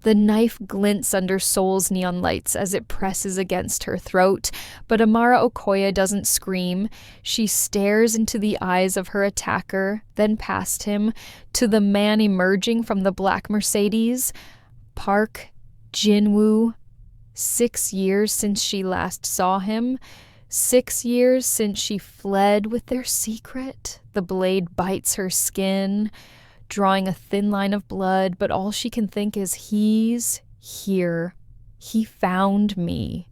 The knife glints under Seoul's neon lights as it presses against her throat, but Amara Okoye doesn't scream. She stares into the eyes of her attacker, then past him, to the man emerging from the black Mercedes. Park Jin-woo. 6 years since she last saw him. 6 years since she fled with their secret. The blade bites her skin, drawing a thin line of blood, but all she can think is, he's here. He found me.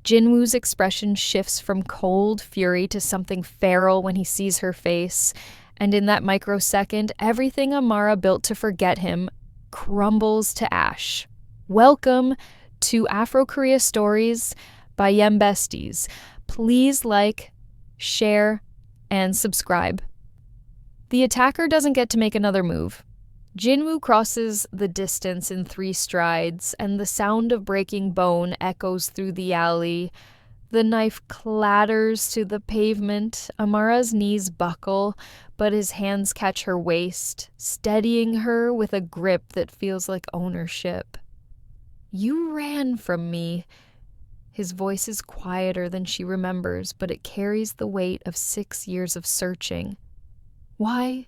Jinwoo's expression shifts from cold fury to something feral when he sees her face, and in that microsecond, everything Amara built to forget him crumbles to ash. Welcome to Afro Korea Stories by Yem Besties. Please like, share, and subscribe. The attacker doesn't get to make another move. Jinwoo crosses the distance in 3 strides, and the sound of breaking bone echoes through the alley. The knife clatters to the pavement. Amara's knees buckle, but his hands catch her waist, steadying her with a grip that feels like ownership. You ran from me. His voice is quieter than she remembers, but it carries the weight of 6 years of searching. Why?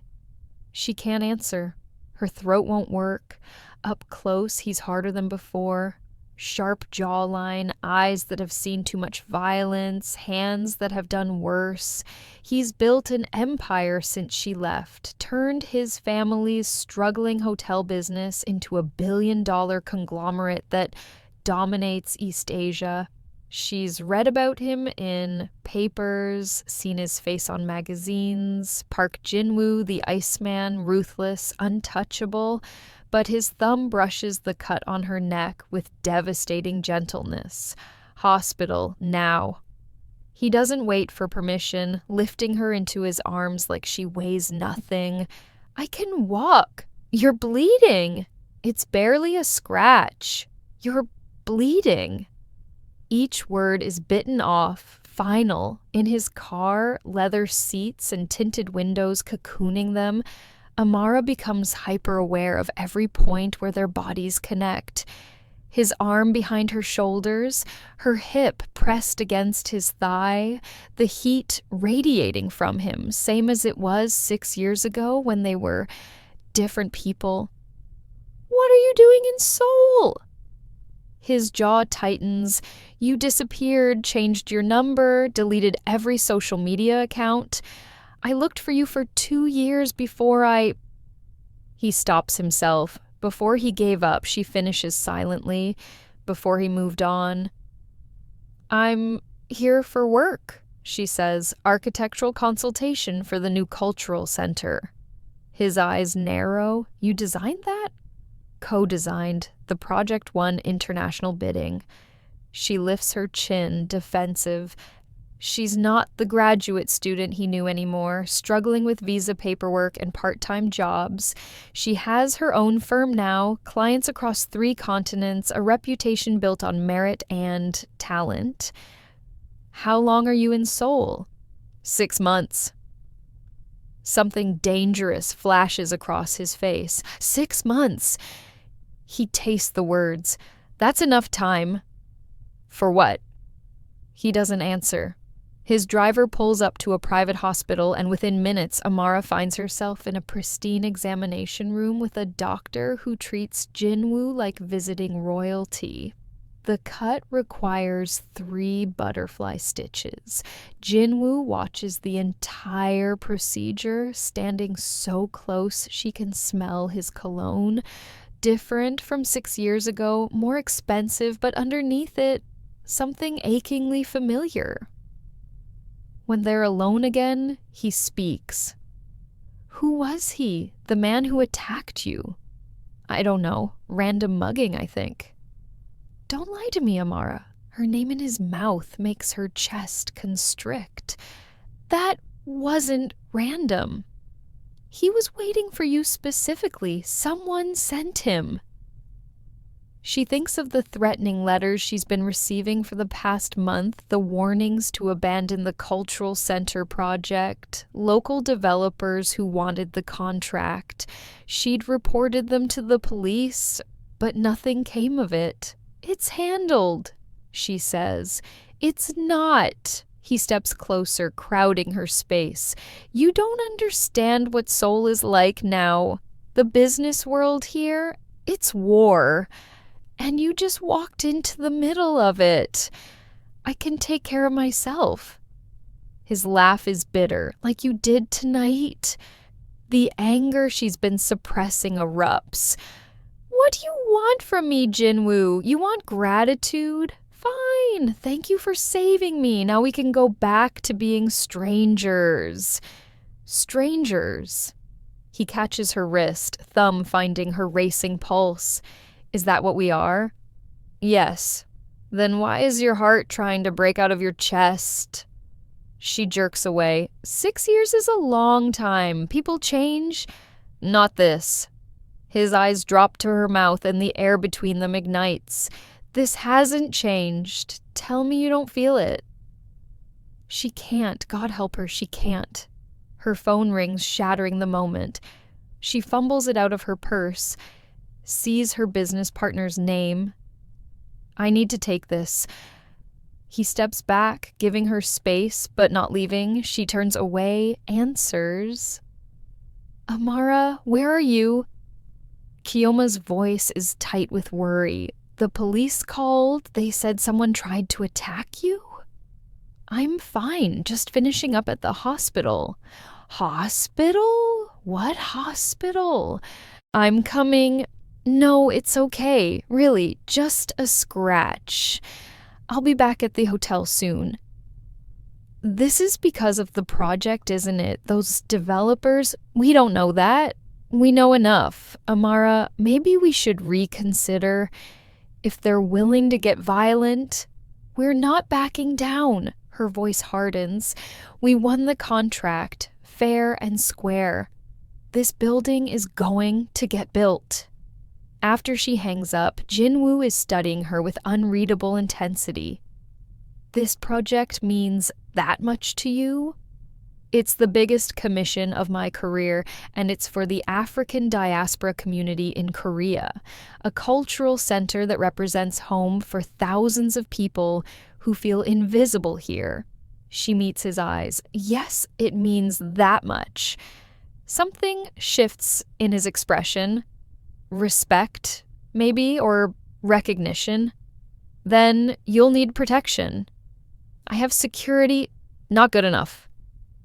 She can't answer. Her throat won't work. Up close, he's harder than before. Sharp jawline, eyes that have seen too much violence, hands that have done worse. He's built an empire since she left, turned his family's struggling hotel business into a billion-dollar conglomerate that dominates East Asia. She's read about him in papers, seen his face on magazines, Park Jin-woo, the Iceman, ruthless, untouchable, but his thumb brushes the cut on her neck with devastating gentleness. Hospital, now. He doesn't wait for permission, lifting her into his arms like she weighs nothing. I can walk. You're bleeding. It's barely a scratch. You're bleeding. Each word is bitten off, final. In his car, leather seats and tinted windows cocooning them, Amara becomes hyper-aware of every point where their bodies connect. His arm behind her shoulders, her hip pressed against his thigh, the heat radiating from him, same as it was 6 years ago when they were different people. What are you doing in Seoul? His jaw tightens. You disappeared, changed your number, deleted every social media account. I looked for you for 2 years before I... He stops himself. Before he gave up, she finishes silently. Before he moved on. I'm here for work, she says. Architectural consultation for the new cultural center. His eyes narrow. You designed that? Co-designed. The project won international bidding. She lifts her chin, defensive. She's not the graduate student he knew anymore, struggling with visa paperwork and part-time jobs. She has her own firm now, clients across 3 continents, a reputation built on merit and talent. How long are you in Seoul? 6 months. Something dangerous flashes across his face. 6 months. He tastes the words. That's enough time. For what? He doesn't answer. His driver pulls up to a private hospital, and within minutes, Amara finds herself in a pristine examination room with a doctor who treats Jinwoo like visiting royalty. The cut requires 3 butterfly stitches. Jinwoo watches the entire procedure, standing so close she can smell his cologne. Different from 6 years ago, more expensive, but underneath it, something achingly familiar. When they're alone again, he speaks. Who was he? The man who attacked you? I don't know. Random mugging, I think. Don't lie to me, Amara. Her name in his mouth makes her chest constrict. That wasn't random. He was waiting for you specifically. Someone sent him. She thinks of the threatening letters she's been receiving for the past month, the warnings to abandon the cultural center project, local developers who wanted the contract. She'd reported them to the police, But nothing came of it. "It's handled," she says. "It's not." He steps closer, crowding her space. "You don't understand what Seoul is like now. The business world here, it's war. And you just walked into the middle of it. I can take care of myself." His laugh is bitter, like you did tonight. The anger she's been suppressing erupts. "What do you want from me, Jinwoo? You want gratitude? Fine, thank you for saving me. Now we can go back to being strangers." Strangers. He catches her wrist, thumb finding her racing pulse. "Is that what we are?" "Yes." "Then why is your heart trying to break out of your chest?" She jerks away. 6 years is a long time. People change. Not this. His eyes drop to her mouth and the air between them ignites. "This hasn't changed. Tell me you don't feel it." She can't. God help her, she can't. Her phone rings, shattering the moment. She fumbles it out of her purse, sees her business partner's name. "I need to take this." He steps back, giving her space, but not leaving. She turns away, answers. "Amara, where are you?" Kiyoma's voice is tight with worry. "The police called. They said someone tried to attack you?" "I'm fine, just finishing up at the hospital." "Hospital? What hospital?" "I'm coming." "No, it's okay. Really, just a scratch. I'll be back at the hotel soon." This is because of the project, isn't it? Those developers, we don't know that. We know enough. Amara, maybe we should reconsider. If they're willing to get violent, we're not backing down. Her voice hardens. We won the contract, fair and square. This building is going to get built. After she hangs up, Jinwoo is studying her with unreadable intensity. "This project means that much to you?" "It's the biggest commission of my career, and it's for the African diaspora community in Korea, a cultural center that represents home for thousands of people who feel invisible here." She meets his eyes. "Yes, it means that much." Something shifts in his expression. Respect, maybe, or recognition. "Then you'll need protection." "I have security." "Not good enough."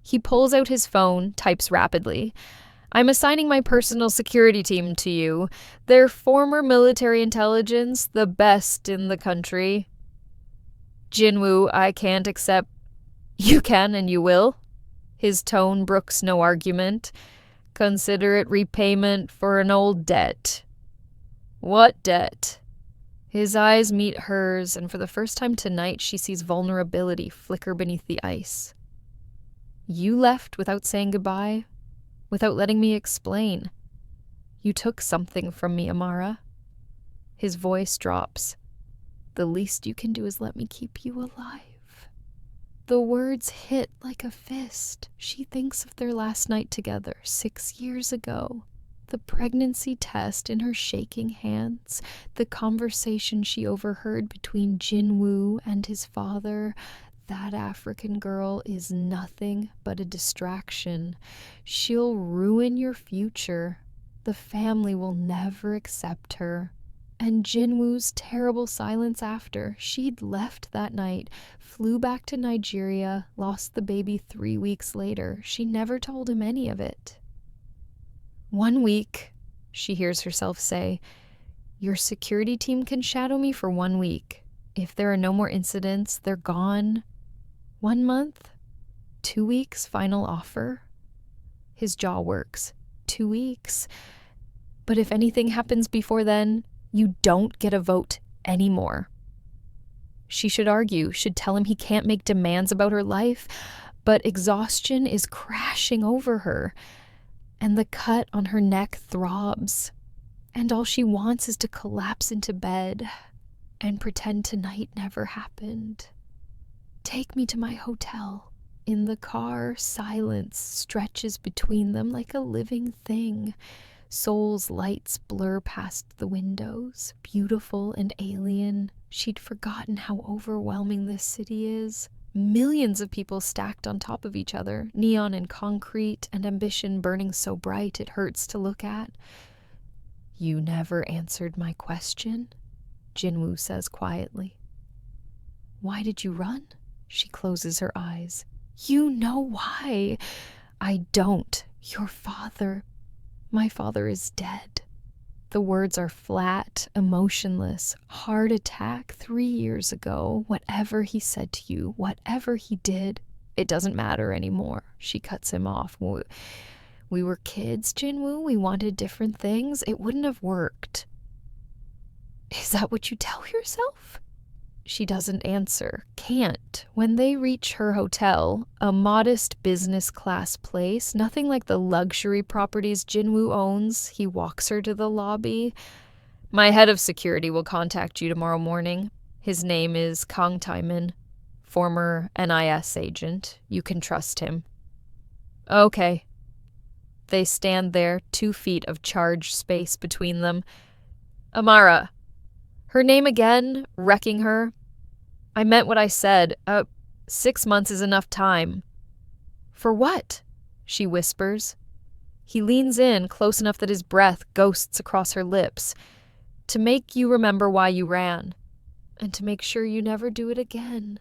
He pulls out his phone, types rapidly. "I'm assigning my personal security team to you. They're former military intelligence, the best in the country." "Jinwoo, I can't accept." "You can and you will." His tone brooks no argument. "Consider it repayment for an old debt." "What debt?" His eyes meet hers, and for the first time tonight she sees vulnerability flicker beneath the ice. "You left without saying goodbye, without letting me explain. You took something from me, Amara." His voice drops. "The least you can do is let me keep you alive." The words hit like a fist. She thinks of their last night together 6 years ago. The pregnancy test in her shaking hands, the conversation she overheard between Jinwoo and his father. That African girl is nothing but a distraction. She'll ruin your future. The family will never accept her. And Jinwoo's terrible silence after. She'd left that night, flew back to Nigeria, lost the baby 3 weeks later. She never told him any of it. "1 week," she hears herself say. "Your security team can shadow me for 1 week. If there are no more incidents, they're gone. 1 month? 2 weeks, final offer?" His jaw works. 2 weeks? But if anything happens before then, you don't get a vote anymore. She should argue, should tell him he can't make demands about her life, but exhaustion is crashing over her, and the cut on her neck throbs, and all she wants is to collapse into bed and pretend tonight never happened. "Take me to my hotel." In the car, silence stretches between them like a living thing. Seoul's lights blur past the windows, beautiful and alien. She'd forgotten how overwhelming this city is. Millions of people stacked on top of each other, neon and concrete, and ambition burning so bright it hurts to look at. "You never answered my question," Jinwoo says quietly. "Why did you run?" She closes her eyes. "You know why." "I don't. Your father. My father is dead." The words are flat, emotionless. Heart attack 3 years ago. Whatever he said to you, whatever he did, it doesn't matter anymore. She cuts him off. We were kids, Jinwoo. We wanted different things. It wouldn't have worked. "Is that what you tell yourself?" She doesn't answer. Can't. When they reach her hotel, a modest business class place, nothing like the luxury properties Jinwoo owns, he walks her to the lobby. "My head of security will contact you tomorrow morning. His name is Kang Taemin, former NIS agent. You can trust him." "Okay." They stand there, 2 feet of charged space between them. "Amara." Her name again, wrecking her. "I meant what I said. 6 months is enough time." "For what?" she whispers. He leans in, close enough that his breath ghosts across her lips. "To make you remember why you ran. And to make sure you never do it again."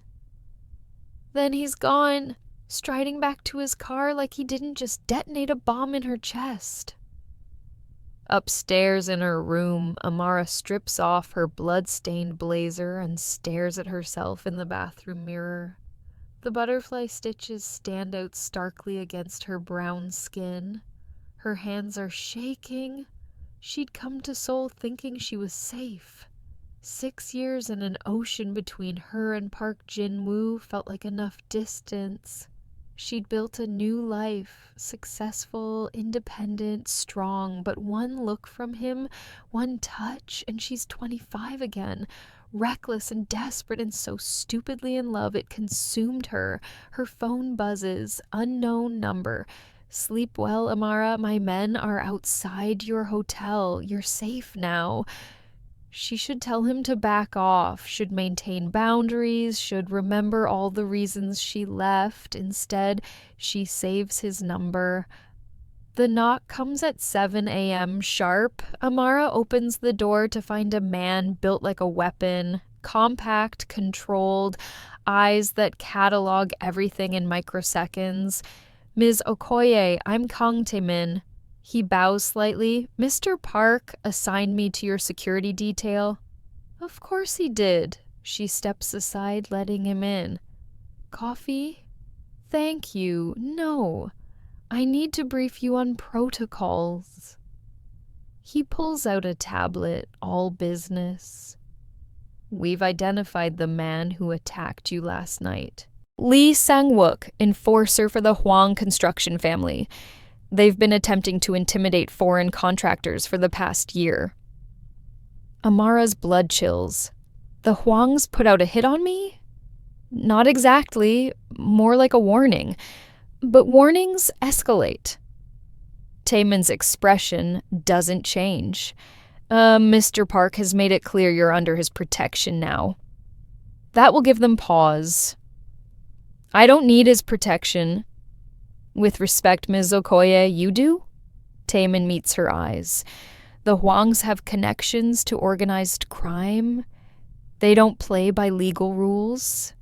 Then he's gone, striding back to his car like he didn't just detonate a bomb in her chest. Upstairs in her room, Amara strips off her blood-stained blazer and stares at herself in the bathroom mirror. The butterfly stitches stand out starkly against her brown skin. Her hands are shaking. She'd come to Seoul thinking she was safe. 6 years and an ocean between her and Park Jin-woo felt like enough distance. She'd built a new life, successful, independent, strong, but one look from him, one touch, and she's 25 again, reckless and desperate and so stupidly in love it consumed her. Her phone buzzes, unknown number. "Sleep well, Amara, my men are outside your hotel. You're safe now." She should tell him to back off, should maintain boundaries, should remember all the reasons she left. Instead, she saves his number. The knock comes at 7 a.m. sharp. Amara opens the door to find a man built like a weapon, compact, controlled, eyes that catalog everything in microseconds. "Ms. Okoye, I'm Kang Taemin." He bows slightly. "Mr. Park assigned me to your security detail." "Of course he did." She steps aside, letting him in. "Coffee?" "Thank you. No. I need to brief you on protocols." He pulls out a tablet, all business. "We've identified the man who attacked you last night. Lee Sang-wook, enforcer for the Hwang construction family. They've been attempting to intimidate foreign contractors for the past year." Amara's blood chills. "The Hwangs put out a hit on me?" "Not exactly. More like a warning. But warnings escalate." Taemin's expression doesn't change. Mr. Park has made it clear you're under his protection now." That will give them pause. "I don't need his protection." "With respect, Ms. Okoye, you do?" Taemin meets her eyes. "The Hwangs have connections to organized crime. They don't play by legal rules.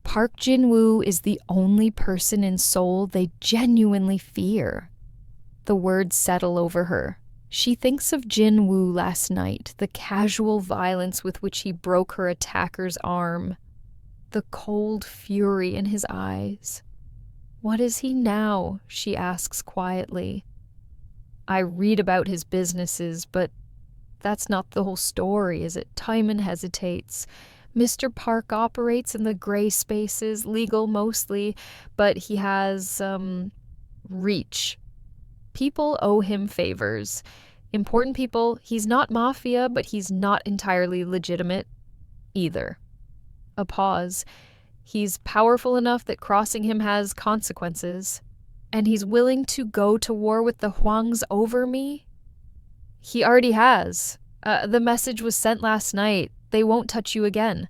Park Jin-woo is the only person in Seoul they genuinely fear." The words settle over her. She thinks of Jin-woo last night, the casual violence with which he broke her attacker's arm, the cold fury in his eyes. "What is he now?" she asks quietly. "I read about his businesses, but that's not the whole story, is it?" Taemin hesitates. "Mr. Park operates in the gray spaces, legal mostly, but he has, reach. People owe him favors. Important people. He's not mafia, but he's not entirely legitimate either." A pause. "He's powerful enough that crossing him has consequences. And he's willing to go to war with the Hwangs over me?" He already has. The message was sent last night. They won't touch you again.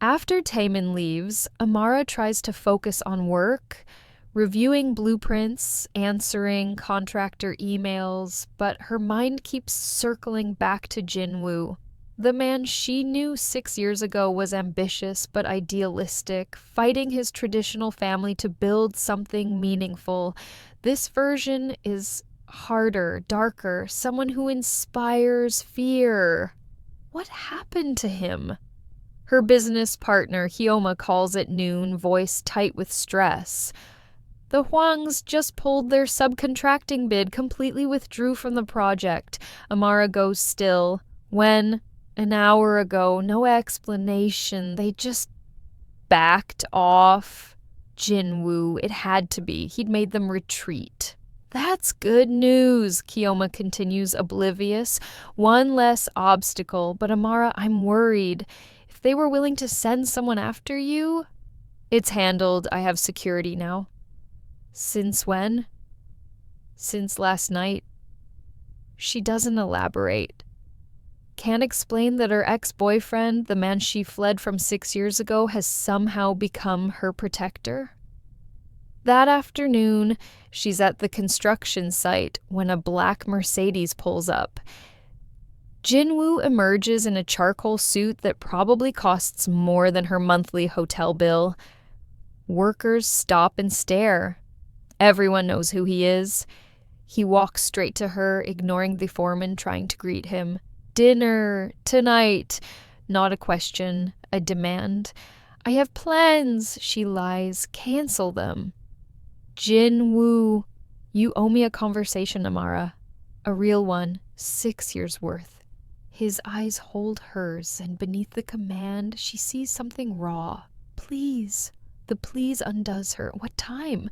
After Taemin leaves, Amara tries to focus on work, reviewing blueprints, answering contractor emails, but her mind keeps circling back to Jinwoo. The man she knew 6 years ago was ambitious but idealistic, fighting his traditional family to build something meaningful. This version is harder, darker, someone who inspires fear. What happened to him? Her business partner, Hyoma, calls at noon, voice tight with stress. The Hwangs just pulled their subcontracting bid, completely withdrew from the project. Amara goes still. When? An hour ago, no explanation. They just backed off. Jinwoo, it had to be. He'd made them retreat. That's good news, Hyoma continues, oblivious. One less obstacle, but Amara, I'm worried. If they were willing to send someone after you... It's handled. I have security now. Since when? Since last night. She doesn't elaborate. Can't explain that her ex-boyfriend, the man she fled from 6 years ago, has somehow become her protector. That afternoon, she's at the construction site when a black Mercedes pulls up. Jinwoo emerges in a charcoal suit that probably costs more than her monthly hotel bill. Workers stop and stare. Everyone knows who he is. He walks straight to her, ignoring the foreman trying to greet him. Dinner, tonight. Not a question, a demand. I have plans, she lies. Cancel them. Jinwoo, you owe me a conversation, Amara. A real one, 6 years worth. His eyes hold hers, and beneath the command, she sees something raw. Please. The please undoes her. What time?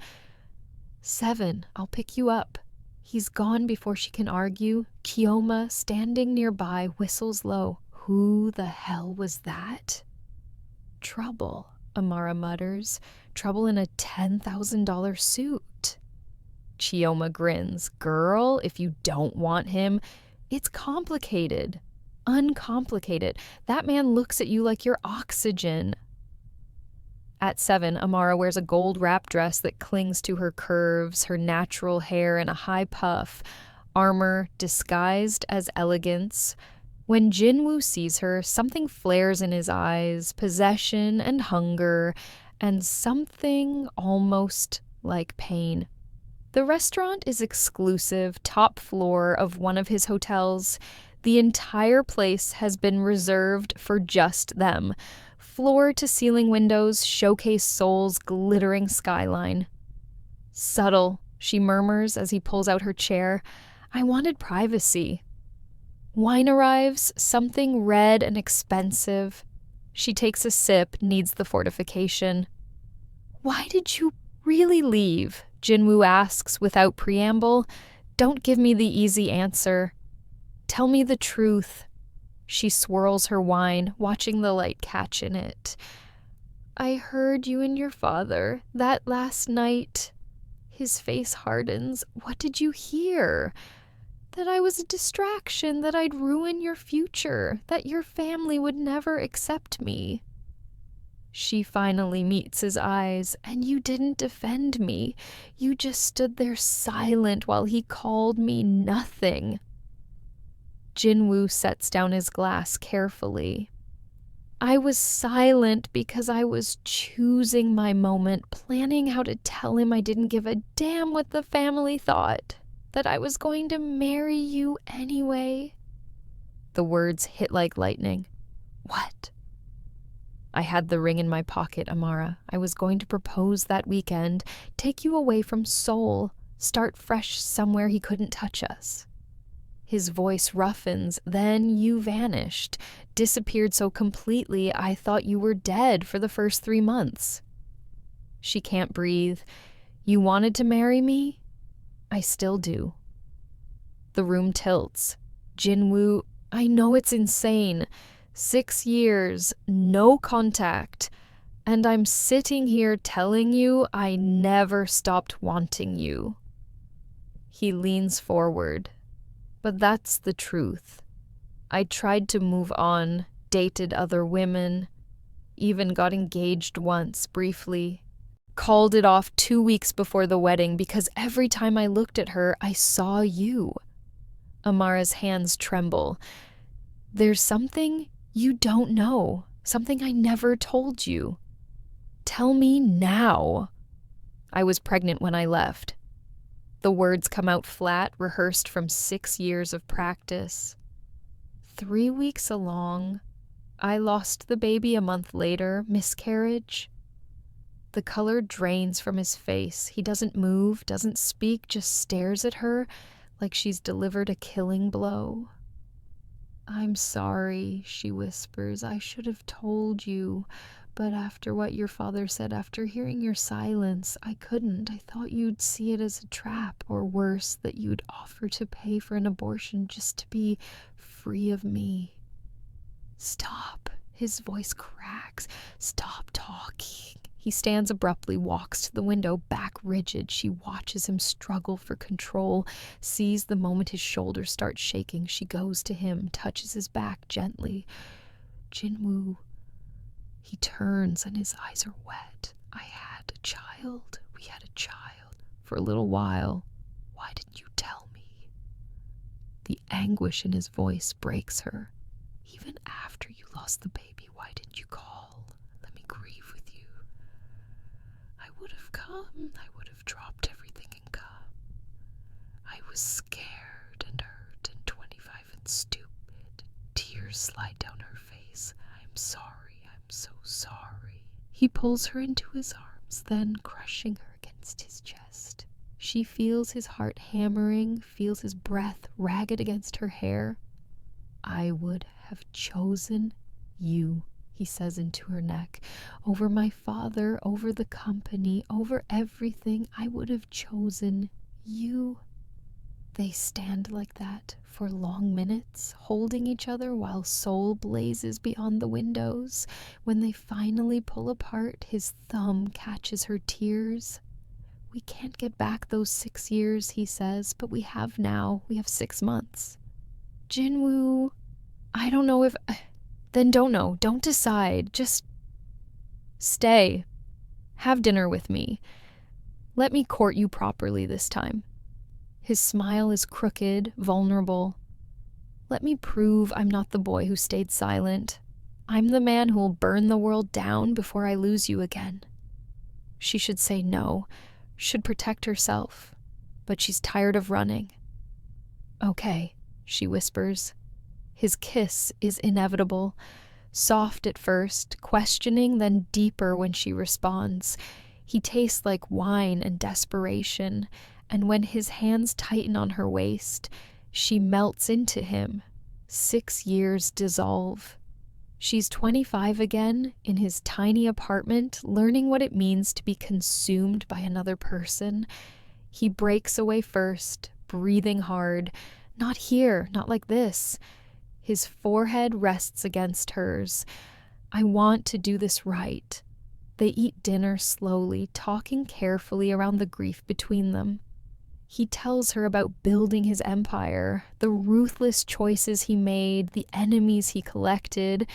7. I'll pick you up. He's gone before she can argue. Hyoma, standing nearby, whistles low. Who the hell was that? Trouble, Amara mutters. Trouble in a $10,000 suit. Hyoma grins. Girl, if you don't want him, it's complicated. Uncomplicated. That man looks at you like you're oxygen. At 7, Amara wears a gold wrap dress that clings to her curves, her natural hair in a high puff, armor disguised as elegance. When Jinwoo sees her, something flares in his eyes, possession and hunger, and something almost like pain. The restaurant is exclusive, top floor of one of his hotels. The entire place has been reserved for just them. Floor-to-ceiling windows showcase Seoul's glittering skyline. Subtle, she murmurs as he pulls out her chair. I wanted privacy. Wine arrives, something red and expensive. She takes a sip, needs the fortification. Why did you really leave? Jinwoo asks without preamble. Don't give me the easy answer. Tell me the truth. She swirls her wine, watching the light catch in it. I heard you and your father, that last night. His face hardens. What did you hear? That I was a distraction, that I'd ruin your future, that your family would never accept me. She finally meets his eyes, and you didn't defend me. You just stood there silent while he called me nothing. Jinwoo sets down his glass carefully. I was silent because I was choosing my moment, planning how to tell him I didn't give a damn what the family thought, that I was going to marry you anyway. The words hit like lightning. What? I had the ring in my pocket, Amara. I was going to propose that weekend, take you away from Seoul, start fresh somewhere he couldn't touch us. His voice roughens, then you vanished, disappeared so completely I thought you were dead for the first 3 months. She can't breathe. You wanted to marry me? I still do. The room tilts. Jinwoo, I know it's insane. 6 years, no contact, and I'm sitting here telling you I never stopped wanting you. He leans forward. But that's the truth. I tried to move on, dated other women, even got engaged once, briefly. Called it off 2 weeks before the wedding because every time I looked at her, I saw you. Amara's hands tremble. There's something you don't know, something I never told you. Tell me now. I was pregnant when I left. The words come out flat, rehearsed from 6 years of practice. 3 weeks along, I lost the baby a month later, miscarriage. The color drains from his face. He doesn't move, doesn't speak, just stares at her like she's delivered a killing blow. I'm sorry, she whispers. I should have told you. But after what your father said, after hearing your silence, I couldn't. I thought you'd see it as a trap, or worse, that you'd offer to pay for an abortion just to be free of me. Stop. His voice cracks. Stop talking. He stands abruptly, walks to the window, back rigid. She watches him struggle for control, sees the moment his shoulders start shaking. She goes to him, touches his back gently. Jinwoo. He turns and his eyes are wet. I had a child. We had a child. For a little while. Why didn't you tell me? The anguish in his voice breaks her. Even after you lost the baby, why didn't you call? Let me grieve with you. I would have come. I would have dropped everything and come. I was scared and hurt and 25 and stupid. Tears slide down her face. I'm sorry. I'm so sorry. He pulls her into his arms, then crushing her against his chest. She feels his heart hammering, feels his breath ragged against her hair. I would have chosen you, he says into her neck. Over my father, over the company, over everything, I would have chosen you. They stand like that for long minutes, holding each other while Seoul blazes beyond the windows. When they finally pull apart, his thumb catches her tears. We can't get back those 6 years, he says, but we have now. We have 6 months. Jinwoo, I don't know if... Then don't know. Don't decide. Just stay. Have dinner with me. Let me court you properly this time. His smile is crooked, vulnerable. Let me prove I'm not the boy who stayed silent. I'm the man who will burn the world down before I lose you again. She should say no, should protect herself, but she's tired of running. Okay, she whispers. His kiss is inevitable, soft at first, questioning, then deeper when she responds. He tastes like wine and desperation, and when his hands tighten on her waist, she melts into him. 6 years dissolve. She's 25 again, in his tiny apartment, learning what it means to be consumed by another person. He breaks away first, breathing hard. Not here, not like this. His forehead rests against hers. I want to do this right. They eat dinner slowly, talking carefully around the grief between them. He tells her about building his empire, the ruthless choices he made, the enemies he collected.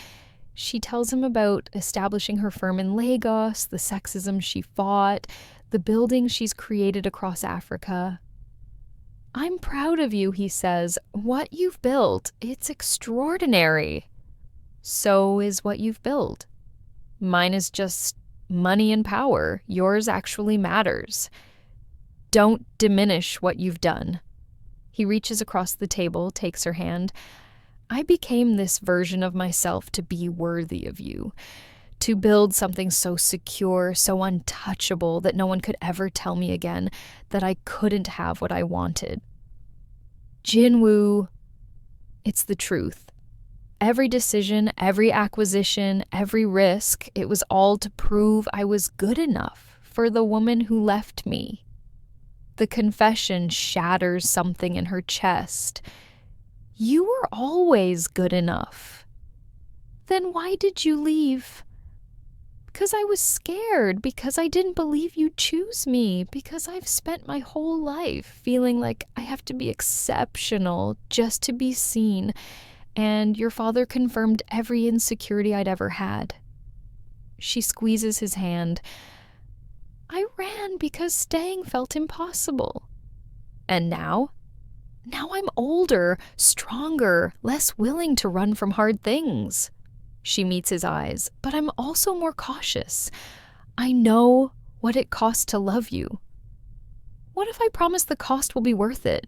She tells him about establishing her firm in Lagos, the sexism she fought, the buildings she's created across Africa. I'm proud of you, he says. What you've built, it's extraordinary. So is what you've built. Mine is just money and power. Yours actually matters. Don't diminish what you've done. He reaches across the table, takes her hand. I became this version of myself to be worthy of you, to build something so secure, so untouchable that no one could ever tell me again that I couldn't have what I wanted. Jinwoo, it's the truth. Every decision, every acquisition, every risk, it was all to prove I was good enough for the woman who left me. The confession shatters something in her chest. You were always good enough. Then why did you leave? Because I was scared, because I didn't believe you'd choose me, because I've spent my whole life feeling like I have to be exceptional just to be seen, and your father confirmed every insecurity I'd ever had. She squeezes his hand. I ran because staying felt impossible. And now? Now I'm older, stronger, less willing to run from hard things. She meets his eyes, but I'm also more cautious. I know what it costs to love you. What if I promise the cost will be worth it?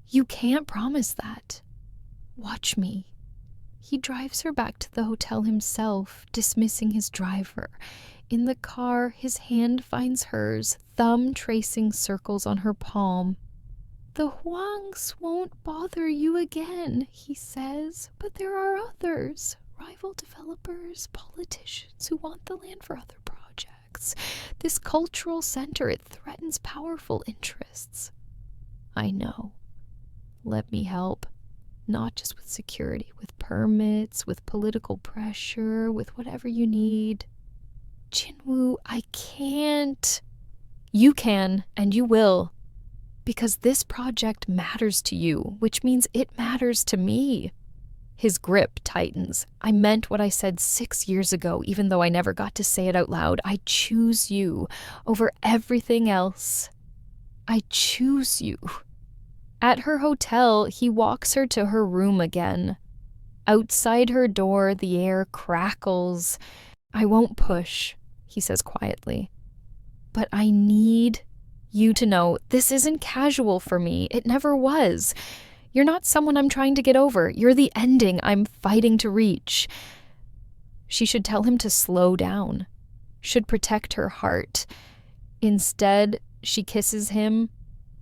You can't promise that. Watch me. He drives her back to the hotel himself, dismissing his driver. In the car, his hand finds hers, thumb tracing circles on her palm. The Huangs won't bother you again, he says, but there are others. Rival developers, politicians who want the land for other projects. This cultural center, it threatens powerful interests. I know. Let me help. Not just with security, with permits, with political pressure, with whatever you need. Jinwoo, I can't. You can, and you will. Because this project matters to you, which means it matters to me. His grip tightens. I meant what I said 6 years ago, even though I never got to say it out loud. I choose you over everything else. I choose you. At her hotel, he walks her to her room again. Outside her door, the air crackles. I won't push, he says quietly. But I need you to know this isn't casual for me. It never was. You're not someone I'm trying to get over. You're the ending I'm fighting to reach. She should tell him to slow down, should protect her heart. Instead, she kisses him,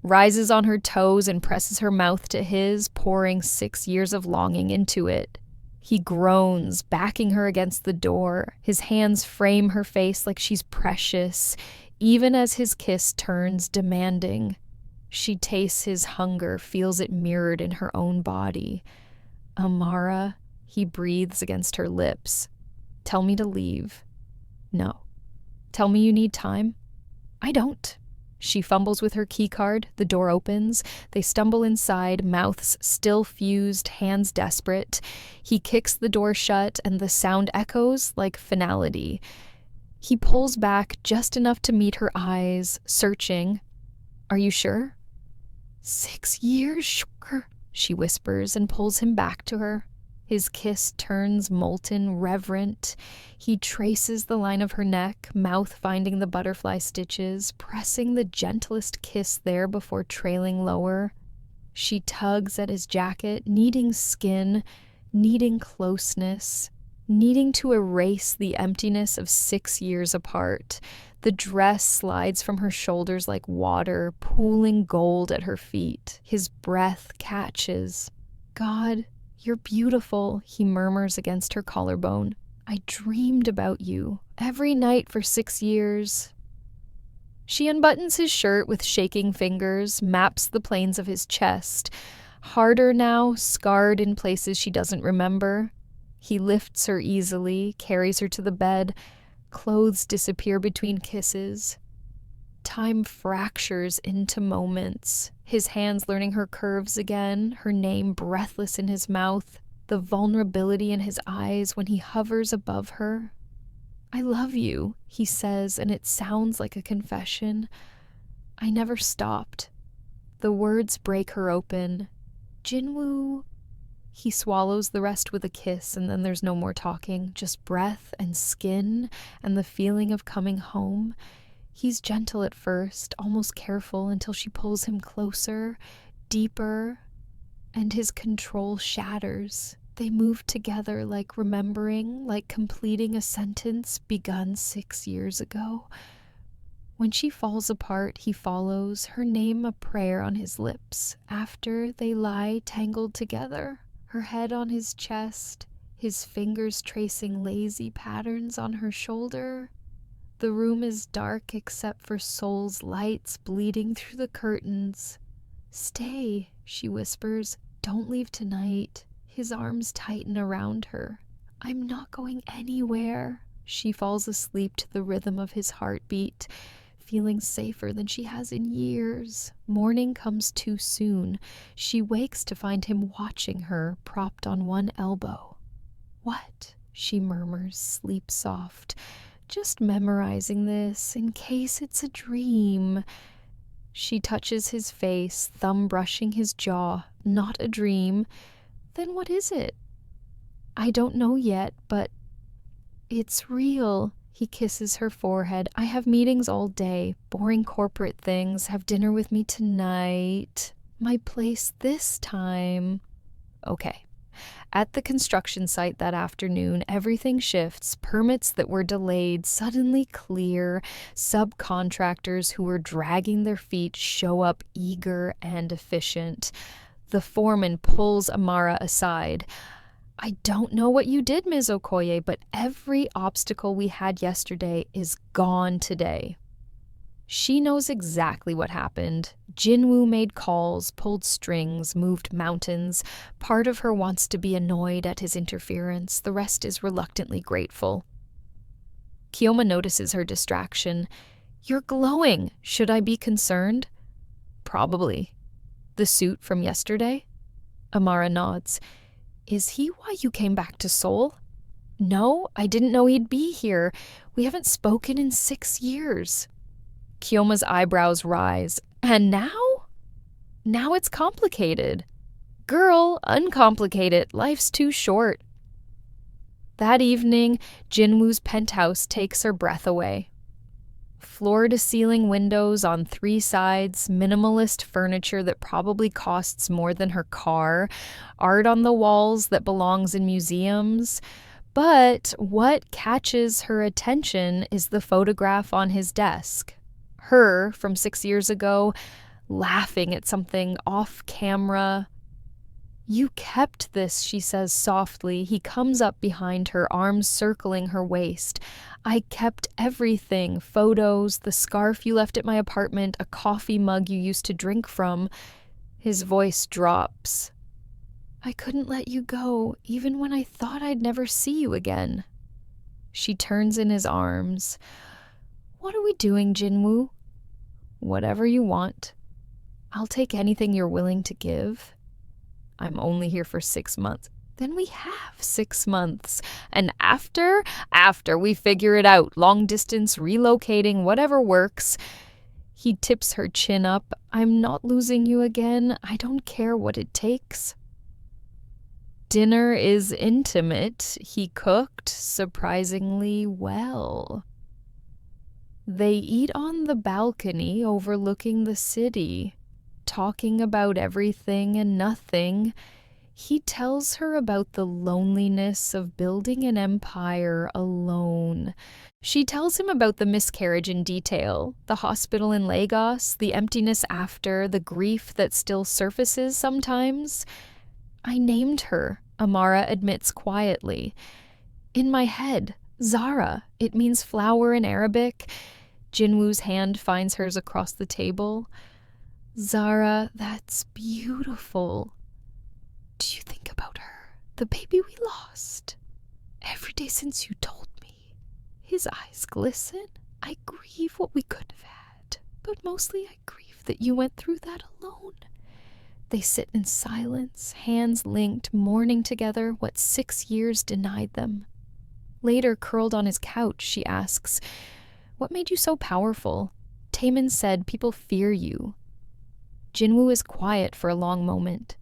rises on her toes and presses her mouth to his, pouring 6 years of longing into it. He groans, backing her against the door. His hands frame her face like she's precious, even as his kiss turns demanding. She tastes his hunger, feels it mirrored in her own body. Amara, he breathes against her lips. Tell me to leave. No. Tell me you need time. I don't. She fumbles with her keycard, the door opens. They stumble inside, mouths still fused, hands desperate. He kicks the door shut, and the sound echoes like finality. He pulls back just enough to meet her eyes, searching. Are you sure? 6 years, sure, she whispers and pulls him back to her. His kiss turns molten, reverent. He traces the line of her neck, mouth finding the butterfly stitches, pressing the gentlest kiss there before trailing lower. She tugs at his jacket, needing skin, needing closeness, needing to erase the emptiness of 6 years apart. The dress slides from her shoulders like water, pooling gold at her feet. His breath catches. God, you're beautiful, he murmurs against her collarbone. I dreamed about you every night for 6 years. She unbuttons his shirt with shaking fingers, maps the planes of his chest. Harder now, scarred in places she doesn't remember. He lifts her easily, carries her to the bed. Clothes disappear between kisses. Time fractures into moments, his hands learning her curves again, her name breathless in his mouth, the vulnerability in his eyes when he hovers above her. I love you, he says, and it sounds like a confession. I never stopped. The words break her open. Jinwoo. He swallows the rest with a kiss, and then there's no more talking, just breath and skin and the feeling of coming home. He's gentle at first, almost careful, until she pulls him closer, deeper, and his control shatters. They move together like remembering, like completing a sentence begun 6 years ago. When she falls apart, he follows, her name a prayer on his lips. After, they lie tangled together. Her head on his chest, his fingers tracing lazy patterns on her shoulder. The room is dark except for Seoul's lights bleeding through the curtains. Stay, she whispers. Don't leave tonight. His arms tighten around her. I'm not going anywhere. She falls asleep to the rhythm of his heartbeat, feeling safer than she has in years. Morning comes too soon. She wakes to find him watching her, propped on one elbow. "What?" she murmurs, sleep soft. "Just memorizing this, in case it's a dream." She touches his face, thumb brushing his jaw. "Not a dream." "Then what is it?" "I don't know yet, but it's real." He kisses her forehead. "I have meetings all day, boring corporate things. Have dinner with me tonight. My place this time." Okay. At the construction site that afternoon, everything shifts. Permits that were delayed suddenly clear. Subcontractors who were dragging their feet show up eager and efficient. The foreman pulls Amara aside. "I don't know what you did, Ms. Okoye, but every obstacle we had yesterday is gone today." She knows exactly what happened. Jinwoo made calls, pulled strings, moved mountains. Part of her wants to be annoyed at his interference. The rest is reluctantly grateful. Kyoma notices her distraction. "You're glowing. Should I be concerned?" "Probably." "The suit from yesterday?" Amara nods. "Is he why you came back to Seoul?" "No, I didn't know he'd be here. We haven't spoken in 6 years. Kyoma's eyebrows rise. "And now?" "Now it's complicated." "Girl, uncomplicate it. Life's too short." That evening, Jinwoo's penthouse takes her breath away. Floor-to-ceiling windows on 3 sides, minimalist furniture that probably costs more than her car, art on the walls that belongs in museums. But what catches her attention is the photograph on his desk. Her, from 6 years ago, laughing at something off camera. "You kept this," she says softly. He comes up behind her, arms circling her waist. "I kept everything. Photos, the scarf you left at my apartment, a coffee mug you used to drink from." His voice drops. "I couldn't let you go, even when I thought I'd never see you again." She turns in his arms. "What are we doing, Jinwoo?" "Whatever you want. I'll take anything you're willing to give." "I'm only here for 6 months." "Then we have 6 months. And after we figure it out. Long distance, relocating, whatever works." He tips her chin up. "I'm not losing you again. I don't care what it takes." Dinner is intimate. He cooked surprisingly well. They eat on the balcony overlooking the city, talking about everything and nothing. He tells her about the loneliness of building an empire alone. She tells him about the miscarriage in detail, the hospital in Lagos, the emptiness after, the grief that still surfaces sometimes. "I named her," Amara admits quietly. "In my head, Zara. It means flower in Arabic." Jinwoo's hand finds hers across the table. "Zara, that's beautiful." "Do you think about her, the baby we lost?" "Every day since you told me." His eyes glisten. "I grieve what we could have had, but mostly I grieve that you went through that alone." They sit in silence, hands linked, mourning together what 6 years denied them. Later, curled on his couch, she asks, "What made you so powerful?" Taemin said, "People fear you." Jinwoo is quiet for a long moment.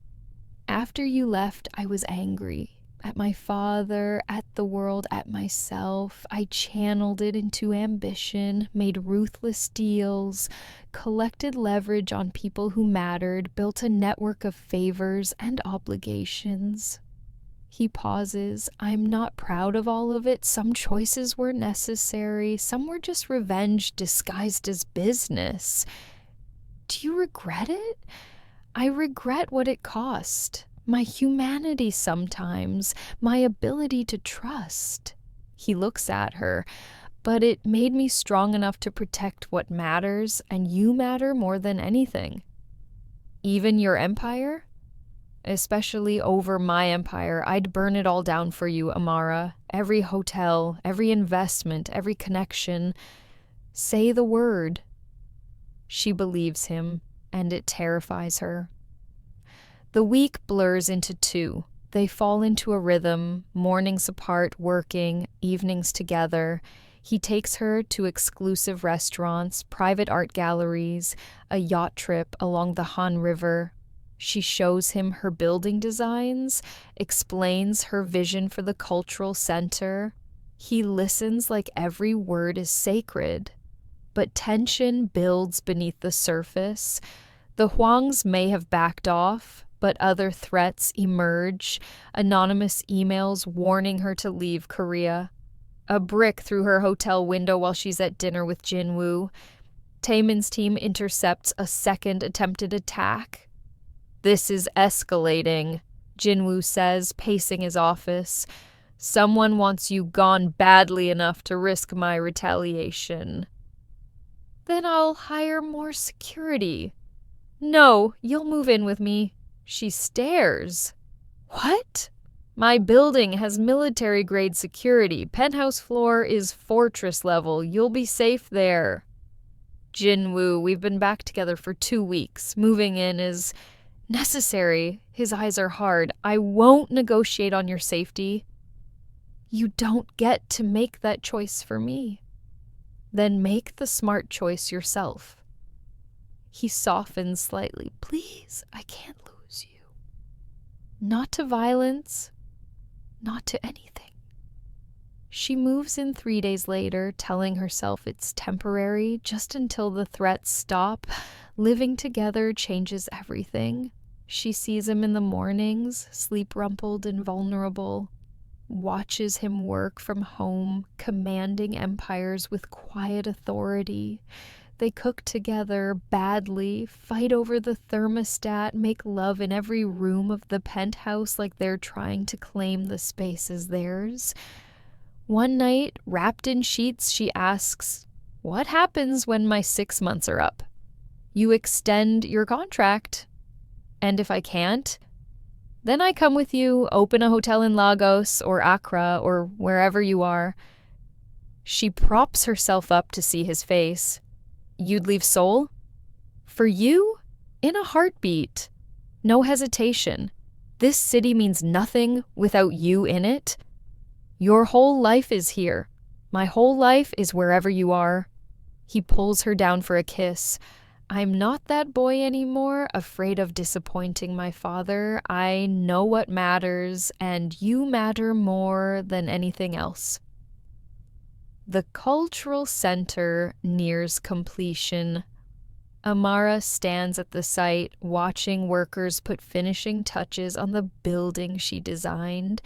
"After you left, I was angry. At my father, at the world, at myself. I channeled it into ambition, made ruthless deals, collected leverage on people who mattered, built a network of favors and obligations." He pauses. "I'm not proud of all of it. Some choices were necessary. Some were just revenge disguised as business." "Do you regret it?" "I regret what it cost. My humanity sometimes, my ability to trust." He looks at her. "But it made me strong enough to protect what matters, and you matter more than anything." "Even your empire?" Especially over my empire. I'd burn it all down for you, Amara. Every hotel, every investment, every connection. Say the word. She believes him, and it terrifies her. The week blurs into two. They fall into a rhythm, mornings apart working, evenings together. He takes her to exclusive restaurants, private art galleries, a yacht trip along the Han River. She shows him her building designs, explains her vision for the cultural center. He listens like every word is sacred. But tension builds beneath the surface. The Hwangs may have backed off, but other threats emerge, anonymous emails warning her to leave Korea. A brick through her hotel window while she's at dinner with Jinwoo. Taemin's team intercepts a second attempted attack. "This is escalating," Jinwoo says, pacing his office. "Someone wants you gone badly enough to risk my retaliation." "Then I'll hire more security." "No, you'll move in with me." She stares. "What?" "My building has military-grade security. Penthouse floor is fortress level. You'll be safe there." "Jinwoo, we've been back together for 2 weeks. Moving in is necessary." His eyes are hard. "I won't negotiate on your safety." "You don't get to make that choice for me." "Then make the smart choice yourself." He softens slightly. "Please, I can't lose you." "Not to violence, not to anything." She moves in 3 days later, telling herself it's temporary, just until the threats stop. Living together changes everything. She sees him in the mornings, sleep-rumpled and vulnerable, watches him work from home, commanding empires with quiet authority. They cook together badly, fight over the thermostat, make love in every room of the penthouse like they're trying to claim the space as theirs. One night, wrapped in sheets, she asks, "What happens when my 6 months are up?" "You extend your contract." "And if I can't?" "Then I come with you, open a hotel in Lagos or Accra or wherever you are." She props herself up to see his face. "You'd leave Seoul?" "For you? In a heartbeat. No hesitation. This city means nothing without you in it. Your whole life is here. My whole life is wherever you are." He pulls her down for a kiss. "I'm not that boy anymore, afraid of disappointing my father. I know what matters, and you matter more than anything else." The cultural center nears completion. Amara stands at the site, watching workers put finishing touches on the building she designed.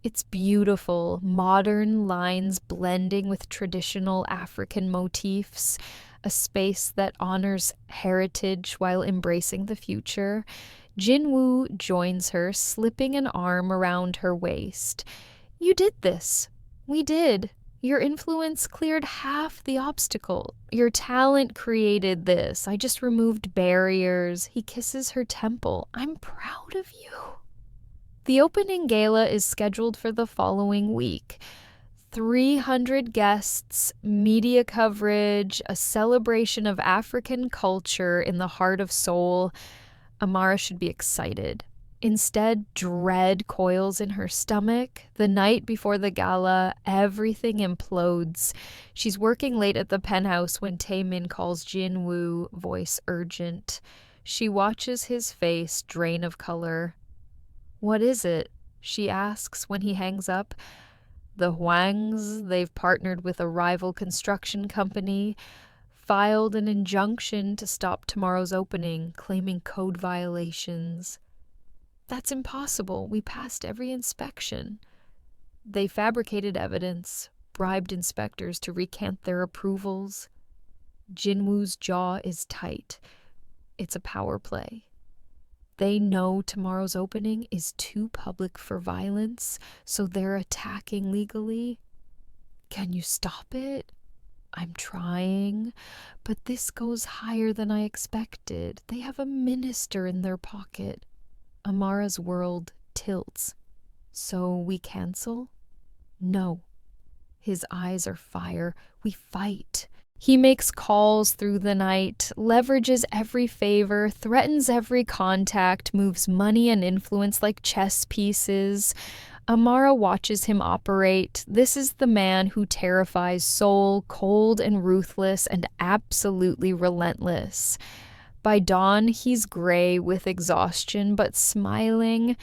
It's beautiful, modern lines blending with traditional African motifs, a space that honors heritage while embracing the future. Jinwoo joins her, slipping an arm around her waist. "You did this. We did. Your influence cleared half the obstacle. Your talent created this. I just removed barriers." He kisses her temple. "I'm proud of you." The opening gala is scheduled for the following week. 300 guests, media coverage, a celebration of African culture in the heart of Seoul. Amara should be excited. Instead, dread coils in her stomach. The night before the gala, everything implodes. She's working late at the penthouse when Taemin calls Jinwoo, voice urgent. She watches his face drain of color. "What is it?" she asks when he hangs up. "The Hwangs, they've partnered with a rival construction company, filed an injunction to stop tomorrow's opening, claiming code violations." "That's impossible. We passed every inspection." "They fabricated evidence, bribed inspectors to recant their approvals." Jinwoo's jaw is tight. It's a power play. They know tomorrow's opening is too public for violence, so they're attacking legally. "Can you stop it?" "I'm trying, but this goes higher than I expected. They have a minister in their pocket." Amara's world tilts. So we cancel? No. His eyes are fire. We fight. He makes calls through the night, leverages every favor, threatens every contact, moves money and influence like chess pieces. Amara watches him operate. This is the man who terrifies Seoul, cold and ruthless and absolutely relentless. By dawn, he's gray with exhaustion, but smiling.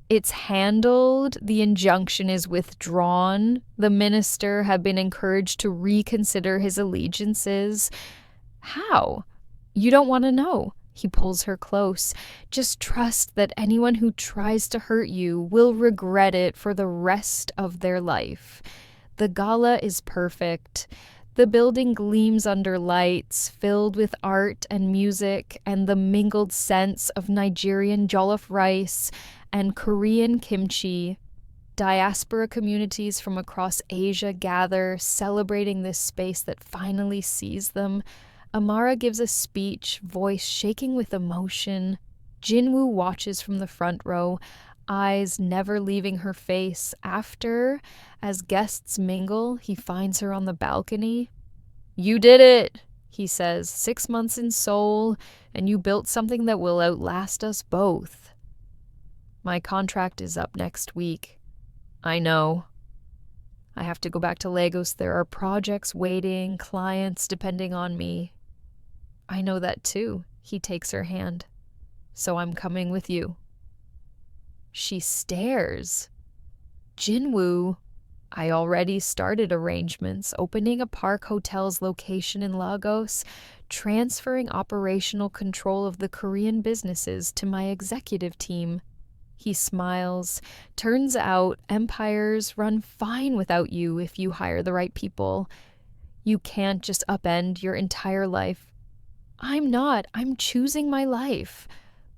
It's handled, the injunction is withdrawn, the minister had been encouraged to reconsider his allegiances. How? You don't want to know. He pulls her close. Just trust that anyone who tries to hurt you will regret it for the rest of their life. The gala is perfect. The building gleams under lights, filled with art and music and the mingled scents of Nigerian jollof rice and Korean kimchi. Diaspora communities from across Asia gather, celebrating this space that finally sees them. Amara gives a speech, voice shaking with emotion. Jinwoo watches from the front row, eyes never leaving her face. After, as guests mingle, he finds her on the balcony. "You did it," he says. "6 months in Seoul, and you built something that will outlast us both." "My contract is up next week." "I know. I have to go back to Lagos. There are projects waiting, clients depending on me." "I know that too." He takes her hand. "So I'm coming with you." She stares. "Jinwoo, I already started arrangements, opening a Park Hotel's location in Lagos, transferring operational control of the Korean businesses to my executive team." He smiles. "Turns out empires run fine without you if you hire the right people. You can't just upend your entire life." "I'm not. I'm choosing my life.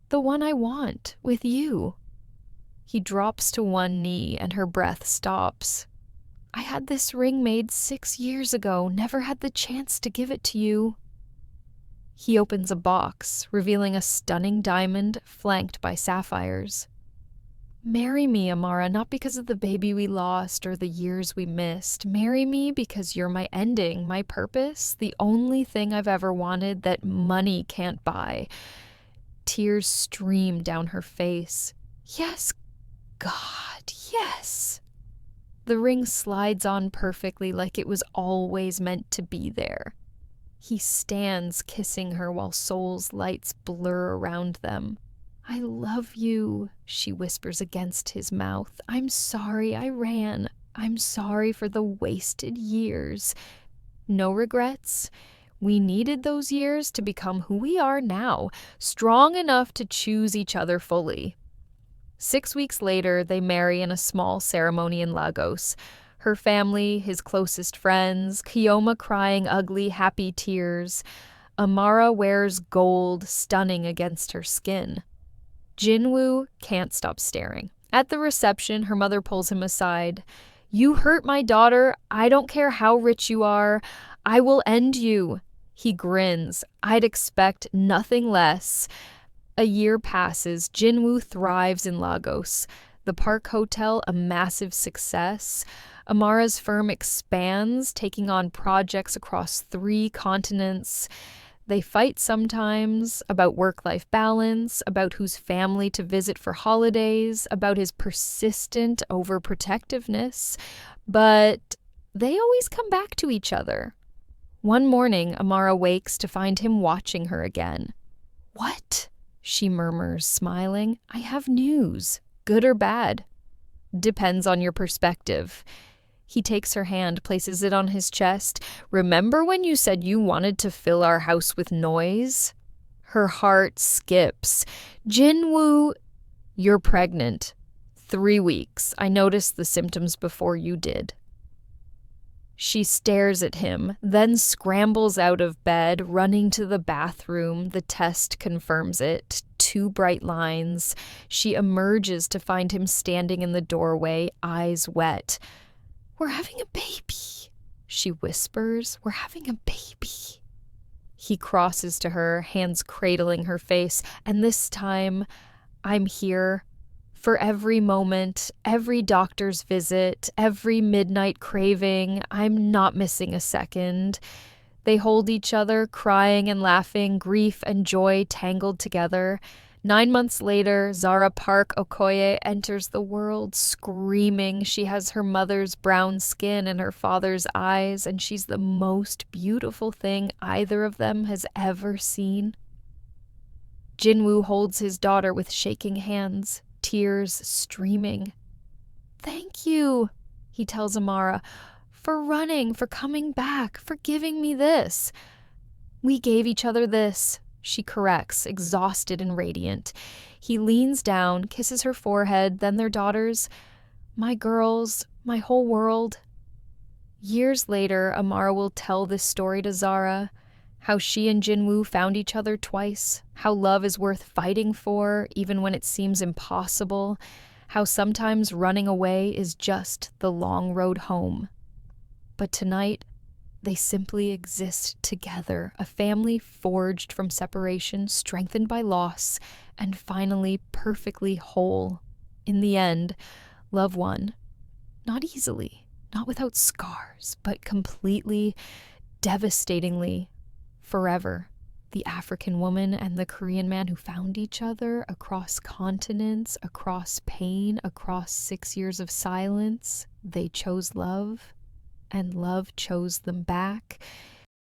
The one I want, with you." He drops to one knee and her breath stops. "I had this ring made 6 years ago, never had the chance to give it to you." He opens a box, revealing a stunning diamond flanked by sapphires. "Marry me, Amara, not because of the baby we lost or the years we missed. Marry me because you're my ending, my purpose, the only thing I've ever wanted that money can't buy." Tears stream down her face. "Yes, God, yes." The ring slides on perfectly, like it was always meant to be there. He stands kissing her while Seoul's lights blur around them. "I love you," she whispers against his mouth. "I'm sorry I ran. I'm sorry for the wasted years." "No regrets. We needed those years to become who we are now, strong enough to choose each other fully." 6 weeks later, they marry in a small ceremony in Lagos. Her family, his closest friends, Kiyoma crying ugly, happy tears. Amara wears gold, stunning against her skin. Jinwoo can't stop staring. At the reception, her mother pulls him aside. "You hurt my daughter. I don't care how rich you are. I will end you." He grins. "I'd expect nothing less." A year passes. Jinwoo thrives in Lagos. The Park Hotel, a massive success. Amara's firm expands, taking on projects across 3 continents. They fight sometimes about work-life balance, about whose family to visit for holidays, about his persistent overprotectiveness, but they always come back to each other. One morning, Amara wakes to find him watching her again. "What?" she murmurs, smiling. "I have news. Good or bad?" "Depends on your perspective." He takes her hand, places it on his chest. "Remember when you said you wanted to fill our house with noise?" Her heart skips. "Jinwoo, you're pregnant. 3 weeks. I noticed the symptoms before you did." She stares at him, then scrambles out of bed, running to the bathroom. The test confirms it. 2 bright lines. She emerges to find him standing in the doorway, eyes wet. "We're having a baby," she whispers. "We're having a baby." He crosses to her, hands cradling her face, and this time, I'm here for every moment, every doctor's visit, every midnight craving. I'm not missing a second. They hold each other, crying and laughing, grief and joy tangled together. 9 months later, Zara Park Okoye enters the world screaming. She has her mother's brown skin and her father's eyes, and she's the most beautiful thing either of them has ever seen. Jinwoo holds his daughter with shaking hands, tears streaming. "Thank you," he tells Amara, "for running, for coming back, for giving me this." "We gave each other this," she corrects, exhausted and radiant. He leans down, kisses her forehead, then their daughters. "My girls, my whole world." Years later, Amara will tell this story to Zara, how she and Jinwoo found each other twice, how love is worth fighting for, even when it seems impossible, how sometimes running away is just the long road home. But tonight, they simply exist together, a family forged from separation, strengthened by loss, and finally perfectly whole. In the end, love won. Not easily, not without scars, but completely, devastatingly, forever. The African woman and the Korean man who found each other across continents, across pain, across 6 years of silence, they chose love, and love chose them back.